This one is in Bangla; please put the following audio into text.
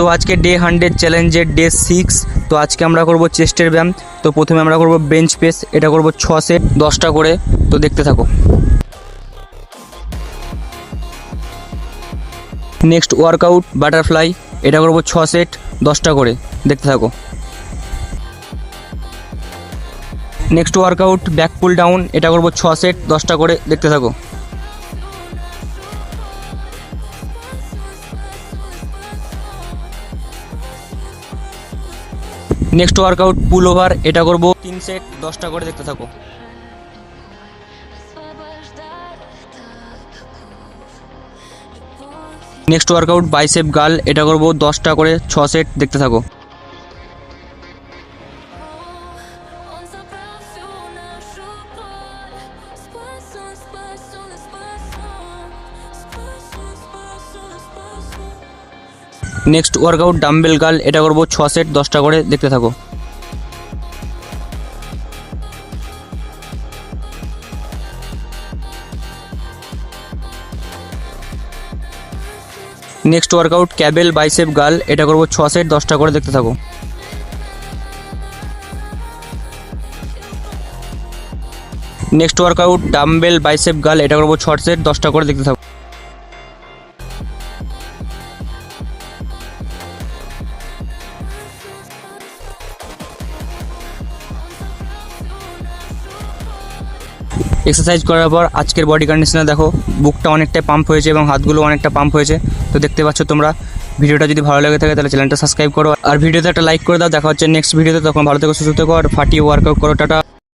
তো আজকে ডে 100 চ্যালেঞ্জের ডে 6। তো আজকে আমরা করব চেস্টের ব্যায়াম। তো প্রথমে আমরা করব বেঞ্চ প্রেস, এটা করব 6 সেট 10টা করে। তো দেখতে থাকো। নেক্সট ওয়ার্কআউট বাটারফ্লাই, এটা করব 6 সেট 10টা করে। দেখতে থাকো। Next workout back pull down, এটা করব 6 সেট 10টা করে। দেখতে থাকো। নেক্সট ওয়ার্কআউট পুল ওভার, এটা করব 3 সেট 10টা করে। দেখতে থাকো। নেক্সট ওয়ার্কআউট বাইসেপ গার্ল, এটা করব 10টা করে 6 সেট। দেখতে থাকো। নেক্সট ওয়ার্কআউট ডাম্বেল গার্ল, এটা করব 6 সেট 10টা করে। দেখতে থাকো। Next workout cable bicep girl, এটা করব 6 সেট 10টা করে। দেখতে থাকো। Next workout dumbbell bicep girl, এটা করব 6 সেট 10টা করে। দেখতে থাকো। এক্সারসাইজ করার পর আজকের বডি কন্ডিশনে দেখো, বুকটা অনেকটাই পাম্প হয়েছে এবং হাতগুলো অনেকটা পাম্প হয়েছে। তো দেখতে পাচ্ছ তোমরা। ভিডিওটা যদি ভালো লাগে থাকে তাহলে চ্যানেলটা সাবস্ক্রাইব করো আর ভিডিওতে একটা লাইক করে দাও। দেখা হচ্ছে নেক্সট ভিডিওতে। তখন ভালো থেকো, সুস্থ থেকো আর ফাটিয়ে ওয়ার্কআউট করো। টাটা।